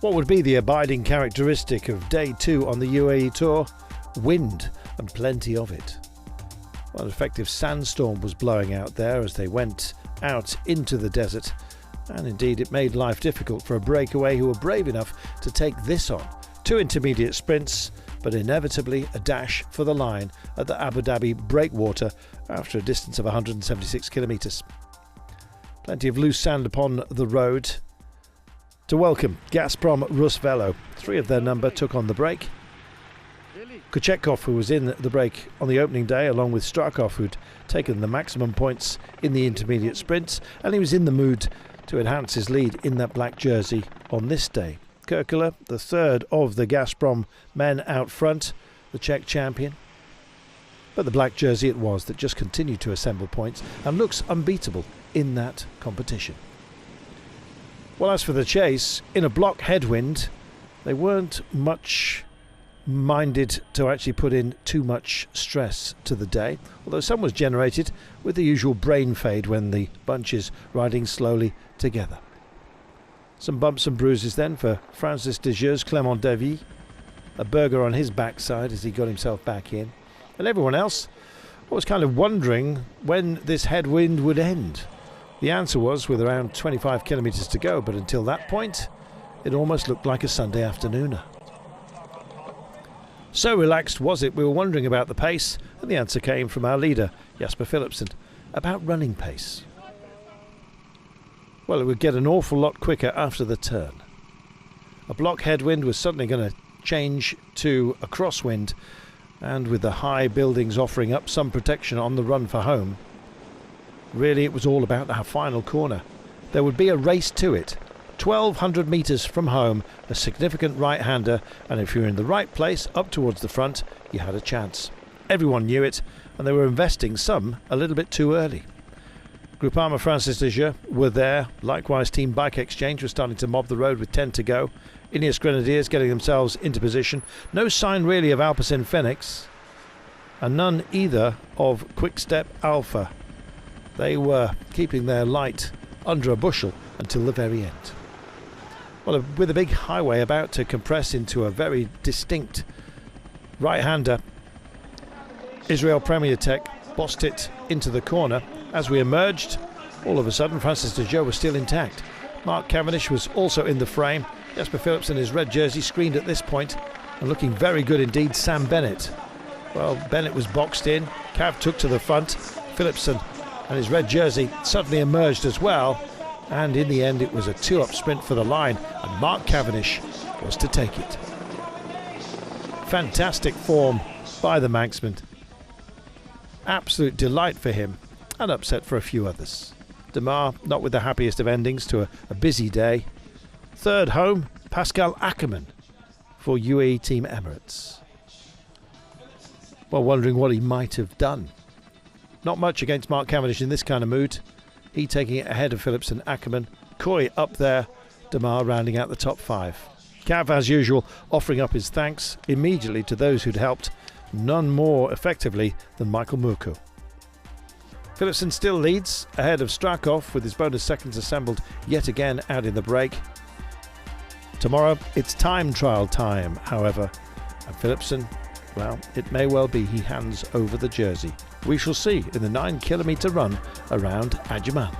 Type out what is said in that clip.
What would be the abiding characteristic of day 2 on the UAE Tour? Wind, and plenty of it. Well, an effective sandstorm was blowing out there as they went out into the desert, and indeed it made life difficult for a breakaway who were brave enough to take this on. 2 intermediate sprints, but inevitably a dash for the line at the Abu Dhabi breakwater after a distance of 176 kilometres. Plenty of loose sand upon the road. To welcome Gazprom Rusvelo, 3 of their number took on the break. Kuchekov, who was in the break on the opening day, along with Strakov, who'd taken the maximum points in the intermediate sprints, and he was in the mood to enhance his lead in that black jersey on this day. Kirkula, the 3rd of the Gazprom men out front, the Czech champion. But the black jersey it was that just continued to assemble points and looks unbeatable in that competition. Well, as for the chase, in a block headwind, they weren't much minded to actually put in too much stress to the day, although some was generated with the usual brain fade when the bunch is riding slowly together. Some bumps and bruises then for Francis Dejeur's Clément Davy, a burger on his backside as he got himself back in, and everyone else was kind of wondering when this headwind would end. The answer was with around 25 kilometres to go, but until that point it almost looked like a Sunday afternooner. So relaxed was it, we were wondering about the pace, and the answer came from our leader, Jasper Philipsen, about running pace. Well, it would get an awful lot quicker after the turn. A block headwind was suddenly going to change to a crosswind, and with the high buildings offering up some protection on the run for home, really it was all about that final corner. There would be a race to it. 1,200 metres from home, a significant right-hander, and if you're in the right place up towards the front, you had a chance. Everyone knew it, and they were investing some a little bit too early. Groupama Francis Dejeur were there. Likewise, Team Bike Exchange was starting to mob the road with 10 to go. Ineos Grenadiers getting themselves into position. No sign really of Alpecin Phoenix, and none either of Quick-Step Alpha. They were keeping their light under a bushel until the very end. Well, with a big highway about to compress into a very distinct right-hander, Israel Premier Tech bossed it into the corner. As we emerged, all of a sudden Francis Dejeur was still intact. Mark Cavendish was also in the frame. Jasper Philipsen, his red jersey, screened at this point, and looking very good indeed, Sam Bennett. Well, Bennett was boxed in, Cav took to the front, Philipsen and his red jersey suddenly emerged as well, and in the end it was a 2-up sprint for the line, and Mark Cavendish was to take it. Fantastic form by the Manxman. Absolute delight for him, and upset for a few others. Demar not with the happiest of endings to a busy day. 3rd home, Pascal Ackermann for UAE Team Emirates. Well, wondering what he might have done. Not much against Mark Cavendish in this kind of mood. He taking it ahead of Phillips and Ackermann. Coy up there, Demar rounding out the top 5. Cav, as usual, offering up his thanks immediately to those who'd helped, none more effectively than Michael Murko. Philipsen still leads ahead of Strakov with his bonus seconds assembled yet again out in the break. Tomorrow it's time trial time, however, and Philipsen, well, it may well be he hands over the jersey. We shall see in the 9-kilometre run around Ajman.